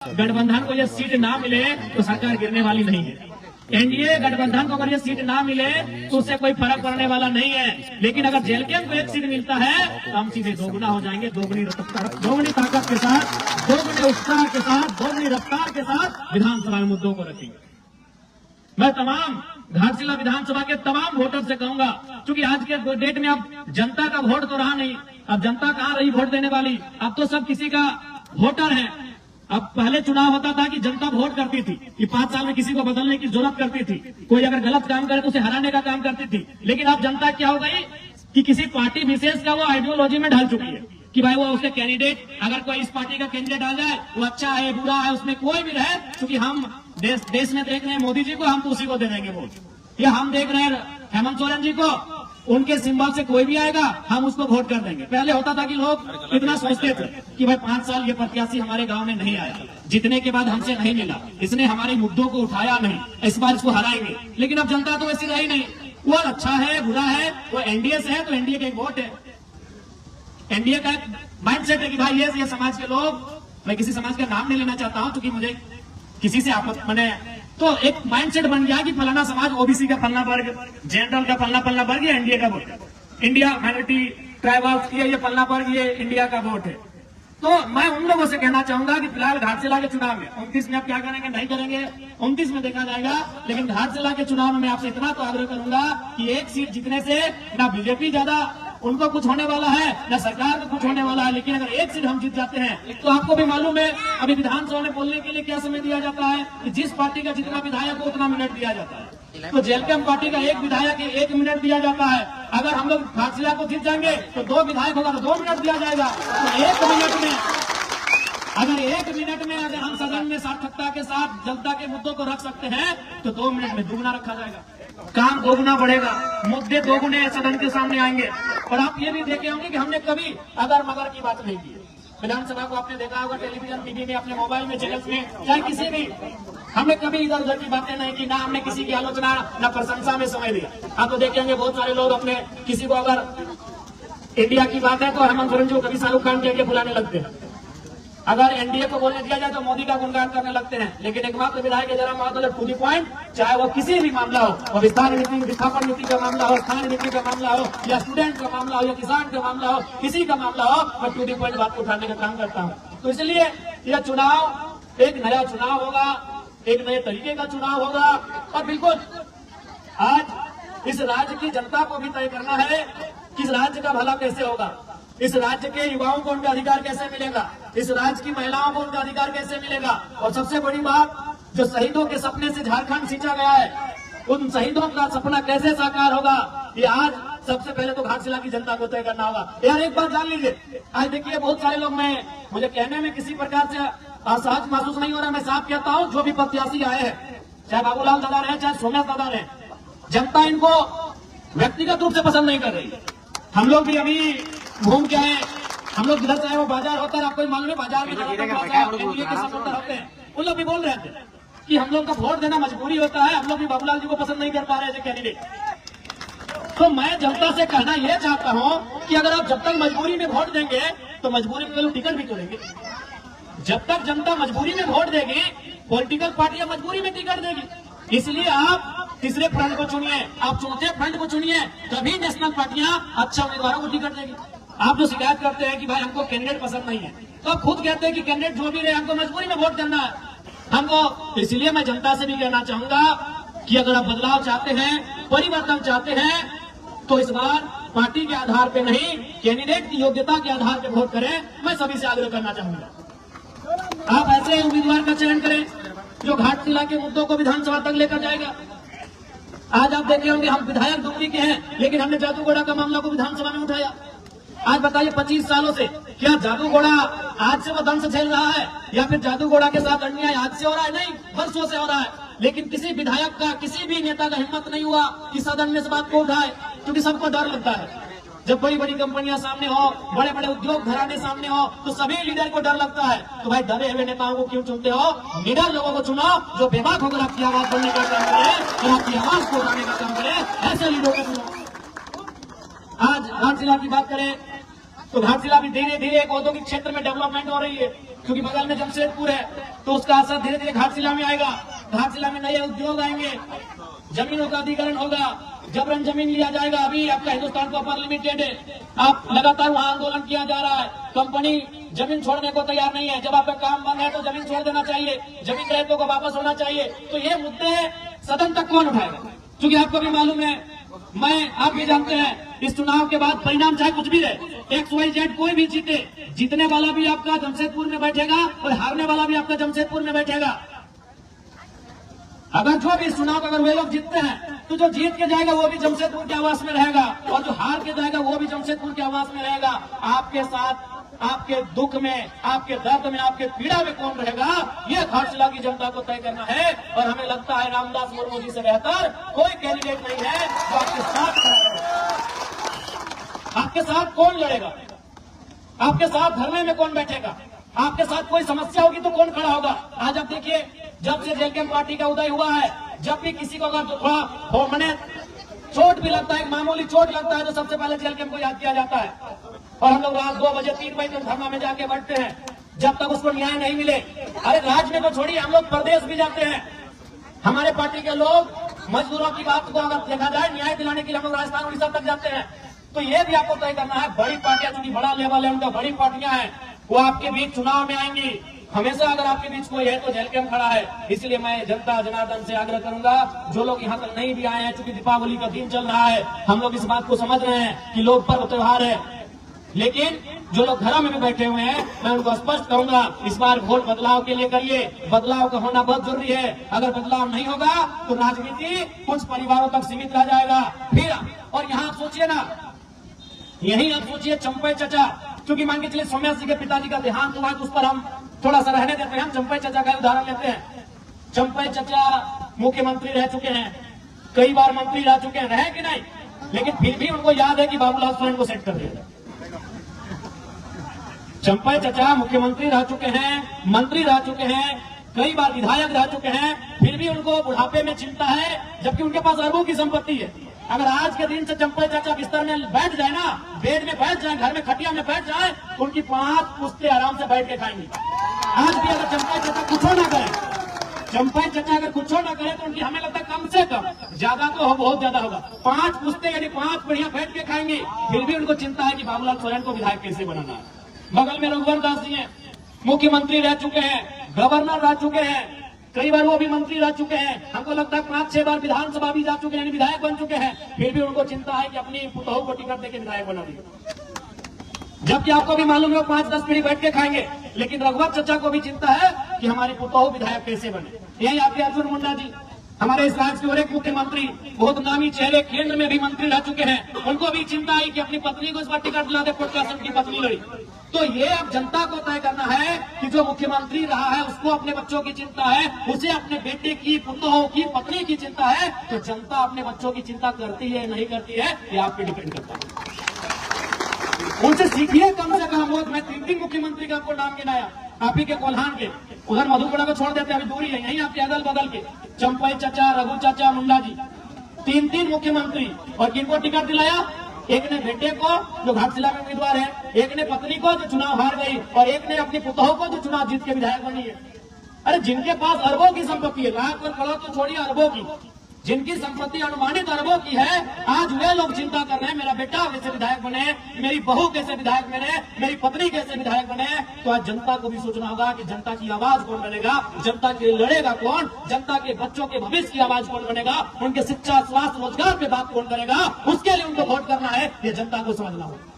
गठबंधन को ये सीट ना मिले तो सरकार गिरने वाली नहीं है। एनडीए गठबंधन को अगर ये सीट ना मिले तो उससे कोई फर्क पड़ने वाला नहीं है। लेकिन अगर जेएलके को एक सीट मिलता है तो हम सीधे दोगुना हो जाएंगे, दोगुनी ताकत के साथ, दोगुने उत्साह के साथ, दोगुनी रफ्तार के साथ विधानसभा में मुद्दों को रखेंगे। मैं तमाम घाटशिला विधानसभा के तमाम वोटर से कहूंगा, क्योंकि आज के डेट में अब जनता का वोट तो रहा नहीं, अब जनता कहाँ रही वोट देने वाली, अब तो सब किसी का वोटर है। अब पहले चुनाव होता था कि जनता वोट करती थी कि 5 साल में किसी को बदलने की जरूरत करती थी, कोई अगर गलत काम करे तो उसे हराने का काम करती थी। लेकिन अब जनता क्या हो गई कि किसी पार्टी विशेष का वो आइडियोलॉजी में ढल चुकी है कि भाई वो उसके कैंडिडेट, अगर कोई इस पार्टी का कैंडिडेट आ जाए वो अच्छा है बुरा है, उसमें कोई भी रहे, क्योंकि हम देश में देख रहे हैं मोदी जी को, हम तो उसी को दे देंगे वोट, या हम देख रहे हैं हेमंत सोरेन जी को, उनके सिंबल से कोई भी आएगा हम उसको वोट कर देंगे। पहले होता था कि लोग इतना सोचते थे कि भाई 5 साल ये प्रत्याशी हमारे गांव में नहीं आया, जीतने के बाद हमसे नहीं मिला, इसने हमारे मुद्दों को उठाया नहीं, इस बार इसको हराएंगे। लेकिन अब जनता तो ऐसी रही नहीं, वो अच्छा है बुरा है, वो एनडीए से है तो एनडीए का एक वोट है, एनडीए का एक माइंडसेट है कि भाई ये समाज के लोग, मैं किसी समाज का नाम नहीं लेना चाहता हूं क्योंकि मुझे किसी से आपत्ति मैंने, तो एक माइंडसेट बन गया कि फलाना समाज ओबीसी का फलाना वर्ग, जनरल का फलाना वर्ग, ये एनडीए का वोट है, इंडिया माइनॉरिटी ट्राइबल्स ये फलाना वर्ग ये इंडिया का वोट है। तो मैं उन लोगों से कहना चाहूंगा कि फिलहाल घाटशिला के चुनाव में 29 में आप क्या करेंगे नहीं करेंगे 29 में देखा जाएगा, लेकिन घाटशिला के चुनाव में मैं आपसे इतना तो आग्रह करूंगा कि एक सीट जीतने से ना बीजेपी ज्यादा उनको कुछ होने वाला है ना सरकार को कुछ होने वाला है, लेकिन अगर एक सीट हम जीत जाते हैं तो आपको भी मालूम है अभी विधानसभा में बोलने के लिए क्या समय दिया जाता है कि जिस पार्टी का जितना विधायक हो उतना मिनट दिया जाता है। तो जेएलके पार्टी का एक विधायक 1 मिनट दिया जाता है, अगर हम लोग घाटशिला को जीत जाएंगे तो 2 विधायक होगा तो 2 मिनट दिया जाएगा। तो 1 मिनट में अगर हम सदन में सार्थकता के साथ जनता के मुद्दों को रख सकते हैं तो 2 मिनट में दुगुना रखा जाएगा, काम दोगुना बढ़ेगा, मुद्दे दोगुने सदन के सामने आएंगे। और आप ये भी देखे होंगे कि हमने कभी अगर मगर की बात नहीं की विधानसभा को, आपने देखा होगा टेलीविजन टीवी में, अपने मोबाइल में, चैनल्स में, चाहे किसी भी, हमने कभी इधर उधर की बातें नहीं की, ना हमने किसी की आलोचना ना प्रशंसा में समय दिया। आप तो देखेंगे बहुत सारे लोग अपने किसी को अगर इंडिया की बात है तो हेमंत सोरेन जी को कभी शाहरुख खान के बुलाने लगते हैं, अगर एनडीए को बोलने दिया जाए तो मोदी का गुणगान करने लगते हैं। लेकिन एकमात्र विधायक जरा माधव टू दी पॉइंट, चाहे वो किसी भी मामला हो, वो विस्तार नीति, विस्थापन नीति का मामला हो, स्थानीय नीति का मामला हो, या स्टूडेंट का मामला हो, या किसान का मामला हो, किसी का मामला हो, मैं टू दी पॉइंट बात को उठाने का काम करता हूँ। तो इसलिए यह चुनाव एक नया चुनाव होगा, एक नए तरीके का चुनाव होगा, और बिल्कुल आज इस राज्य की जनता को भी तय करना है कि इस राज्य का भला कैसे होगा, इस राज्य के युवाओं को उनका अधिकार कैसे मिलेगा, इस राज्य की महिलाओं को उनका अधिकार कैसे मिलेगा, और सबसे बड़ी बात, जो शहीदों के सपने से झारखंड सींचा गया है, उन शहीदों का सपना कैसे साकार होगा, ये आज सबसे पहले तो घाटशिला की जनता को तय करना होगा। यार एक बात जान लीजिए, आज देखिए बहुत सारे लोग, मुझे कहने में किसी प्रकार से असहज महसूस नहीं हो रहा, मैं साफ कहता हूँ, जो भी प्रत्याशी आए हैं, चाहे बाबूलाल दादा रहे, चाहे सोमेश दादा रहे, जनता इनको व्यक्तिगत रूप से पसंद नहीं कर रही। हम लोग भी अभी घूम के आए, हम लोग इधर चाहे वो बाजार होता है, आपको मालूम है बाजार में एनडीए के सपोर्टर होते हैं, उन लोग भी बोल रहे थे कि हम लोग का वोट देना मजबूरी होता है, हम लोग भी बाबूलाल जी को पसंद नहीं कर पा रहे थे कैंडिडेट। तो मैं जनता से कहना यह चाहता हूं कि अगर आप जब तक मजबूरी में वोट देंगे तो मजबूरी में लोग टिकट भी तो लेंगे। जब तक जनता मजबूरी में वोट देगी, पॉलिटिकल पार्टियां मजबूरी में टिकट देगी। इसलिए आप तीसरे फ्रंट को चुनिए, आप चौथे फ्रंट को चुनिए, तभी नेशनल पार्टियां अच्छा उम्मीदवारों को टिकट देगी। आप जो शिकायत करते हैं कि भाई हमको कैंडिडेट पसंद नहीं है, तो आप खुद कहते हैं कि कैंडिडेट जो भी रहे हमको मजबूरी में वोट करना है हमको। इसलिए मैं जनता से भी कहना चाहूंगा कि अगर आप बदलाव चाहते हैं, परिवर्तन चाहते हैं, तो इस बार पार्टी के आधार पे नहीं, कैंडिडेट की योग्यता के आधार पे वोट करें। मैं सभी से आग्रह करना चाहूंगा आप ऐसे उम्मीदवार का चयन करें जो घाटशिला के मुद्दों को विधानसभा तक लेकर जाएगा। आज आप देखे होंगे हम विधायक दुमरी के हैं, लेकिन हमने जादूगोड़ा का मामला को विधानसभा में उठाया। आज बताइए 25 सालों से क्या जादूगोड़ा आज से वो दंश झेल रहा है, या फिर जादूगोड़ा के साथ अन्याय आज से हो रहा है? नहीं, वर्षों से हो रहा है। लेकिन किसी विधायक का, किसी भी नेता का हिम्मत नहीं हुआ कि सदन में इस बात को उठाए, क्योंकि सबको डर लगता है। जब बड़ी बड़ी कंपनियां सामने हो, बड़े बड़े उद्योग घराने सामने हो, तो सभी लीडर को डर लगता है। तो भाई डरे हुए नेताओं को क्यों चुनते हो? लीडर लोगों को चुनो जो बेबाक होकर आपकी आवाज बनने का काम करे और आपकी आवाज को उठाने का काम करे, ऐसे लीडरों को चुनो। आज घाटशिला की बात करें तो घाटशिला भी धीरे धीरे एक औद्योगिक क्षेत्र में डेवलपमेंट हो रही है। क्योंकि बगल में जमशेदपुर है, तो उसका असर धीरे धीरे घाटशिला में आएगा। घाटशिला में नए उद्योग आएंगे, जमीनों का अधिग्रहण होगा, जबरन जमीन लिया जाएगा। अभी आपका हिंदुस्तान कॉपर लिमिटेड है, आप लगातार वहां आंदोलन किया जा रहा है, कंपनी जमीन छोड़ने को तैयार नहीं है। जब आपका काम बंद है तो जमीन छोड़ देना चाहिए, जमीन रहितों को वापस होना चाहिए। तो ये मुद्दे सदन तक कौन उठाएगा? क्योंकि आपको भी मालूम है, आप भी जानते हैं, इस चुनाव के बाद परिणाम चाहे कुछ भी रहे, XYZ कोई भी जीते, जीतने वाला भी आपका जमशेदपुर में बैठेगा और हारने वाला भी आपका जमशेदपुर में बैठेगा। अगर जो भी इस चुनाव अगर वे लोग जीतते हैं तो जो जीत के जाएगा वो भी जमशेदपुर के आवास में रहेगा, और जो हार के जाएगा वो भी जमशेदपुर के आवास में रहेगा। आपके साथ, आपके दुख में, आपके दर्द में, आपके पीड़ा में कौन रहेगा, ये घाटशिला की जनता को तय करना है। और हमें लगता है रामदास मुर्मू जी से बेहतर कोई कैंडिडेट नहीं है जो आपके साथ खड़ा है। आपके साथ कौन लड़ेगा? आपके साथ धरने में कौन बैठेगा? आपके साथ कोई समस्या होगी तो कौन खड़ा होगा? आज आप देखिए, जब से जेल कैंप पार्टी का उदय हुआ है, जब भी किसी को अगर थोड़ा मैंने चोट भी लगता है, मामूली चोट लगता है, तो सबसे पहले जेल कैंप को याद किया जाता है। और हम लोग रात 2 बजे 3 बजे तक धरना में जाके बैठते हैं जब तक उसको न्याय नहीं मिले। अरे राज्य में तो छोड़िए, हम लोग प्रदेश भी जाते हैं। हमारे पार्टी के लोग मजदूरों की बात को अगर देखा जाए, न्याय दिलाने के लिए हम लोग राजस्थान उड़ीसा तक जाते हैं। तो ये भी आपको तय करना है, बड़ी पार्टियां, चूंकि बड़ा लेवल है उनका, बड़ी पार्टियां हैं, वो आपके बीच चुनाव में आएंगी। हमेशा अगर आपके बीच कोई है तो जेल कैंप खड़ा है। इसलिए मैं जनता जनार्दन से आग्रह करूंगा, जो लोग यहाँ तक नहीं भी आए हैं, चूंकि दीपावली का दिन चल रहा है, हम लोग इस बात को समझ रहे हैं कि लोग पर्व त्योहार है, लेकिन जो लोग घरों में भी बैठे हुए हैं, मैं उनको स्पष्ट करूंगा, इस बार वोट बदलाव के लिए करिए। बदलाव का होना बहुत जरूरी है। अगर बदलाव नहीं होगा तो राजनीति कुछ परिवारों तक सीमित रह जाएगा। फिर और यहाँ आप सोचिए ना, यही आप सोचिए चंपई चचा, क्योंकि मान के चलिए सौम्या सिंह के पिताजी का देहांत हुआ, तो उस पर हम थोड़ा सा रहने देते हैं। हम चंपई चचा का उदाहरण लेते हैं। चंपई चचा मुख्यमंत्री रह चुके हैं, कई बार मंत्री रह चुके हैं, रहे कि नहीं, लेकिन फिर भी उनको याद है कि बाबूलाल सोरेन को सेट कर दिया। चंपई चचा मुख्यमंत्री रह चुके हैं, मंत्री रह चुके हैं, कई बार विधायक रह चुके हैं, फिर भी उनको बुढ़ापे में चिंता है, जबकि उनके पास अरबों की संपत्ति है। अगर आज के दिन से चंपई चाचा बिस्तर में बैठ जाए ना, बेड में बैठ जाए, घर में खटिया में बैठ जाए, तो उनकी 5 पुश्ते आराम से बैठ के खाएंगे। आज भी अगर चंपई चाचा कुछ ना करें, चंपई चाचा अगर कुछ ना करें, तो उनकी हमें लगता है कम से कम, ज्यादा तो बहुत ज्यादा होगा, 5 पुश्ते यानी 5 बढ़िया बैठ के खाएंगे। फिर भी उनको चिंता है कि बाबूलाल सोरेन को विधायक कैसे बनाना है। बगल में रघुवर दास जी हैं, मुख्यमंत्री रह चुके हैं, गवर्नर रह चुके हैं, कई बार वो भी मंत्री रह चुके हैं, हमको लगता है 5-6 बार विधानसभा भी जा चुके हैं, विधायक बन चुके हैं। फिर भी उनको चिंता है कि अपनी पुतोहू को टिकट देकर विधायक बना दी, जबकि आपको भी मालूम है 5-10 पीढ़ी बैठ के खाएंगे। लेकिन रघुवर चचा को भी चिंता है कि हमारी पुतोहू विधायक कैसे बने। यही आपके अर्जुन मुंडा जी, हमारे इस राज्य के और एक मुख्यमंत्री, बहुत नामी चेहरे, केंद्र में भी मंत्री रह चुके हैं, उनको भी चिंता है कि अपनी पत्नी को इस बार टिकट दिला दे, कोटकासन की पत्नी लड़ी। तो ये अब जनता को तय करना है कि जो मुख्यमंत्री रहा है उसको अपने बच्चों की चिंता है, उसे अपने बेटे की, पुतोहू की, पत्नी की चिंता है, तो जनता अपने बच्चों की चिंता करती है नहीं करती है, ये आप पे डिपेंड करता है। उनसे सीखिए कम से कम। वो मैं 3 मुख्यमंत्री का आपको नाम गिनाया, आप ही के कोल्हान के, उधर मधुपुरा को छोड़ देते, अभी दूरी है, यही आपके अगल बगल के चंपई चचा, रघु चाचा, मुंडा जी, 3 मुख्यमंत्री। और किनको टिकट दिलाया? एक ने बेटे को जो घाटशिला में उम्मीदवार है, एक ने पत्नी को जो चुनाव हार गई, और एक ने अपनी पुतोहू को जो चुनाव जीत के विधायक बनी है। अरे जिनके पास अरबों की संपत्ति है, लाख और करोड़ तो छोड़िए, अरबों की, जिनकी संपत्ति अनुमानित अरबों की है, आज वे लोग चिंता कर रहे हैं मेरा बेटा कैसे विधायक बने, मेरी बहू कैसे विधायक बने, मेरी पत्नी कैसे विधायक बने। तो आज जनता को भी सोचना होगा कि जनता की आवाज कौन बनेगा, जनता के लिए लड़ेगा कौन, जनता के बच्चों के भविष्य की आवाज कौन बनेगा, उनके शिक्षा, स्वास्थ्य, रोजगार पे बात कौन करेगा, उसके लिए उनको वोट करना है, ये जनता को समझना होगा।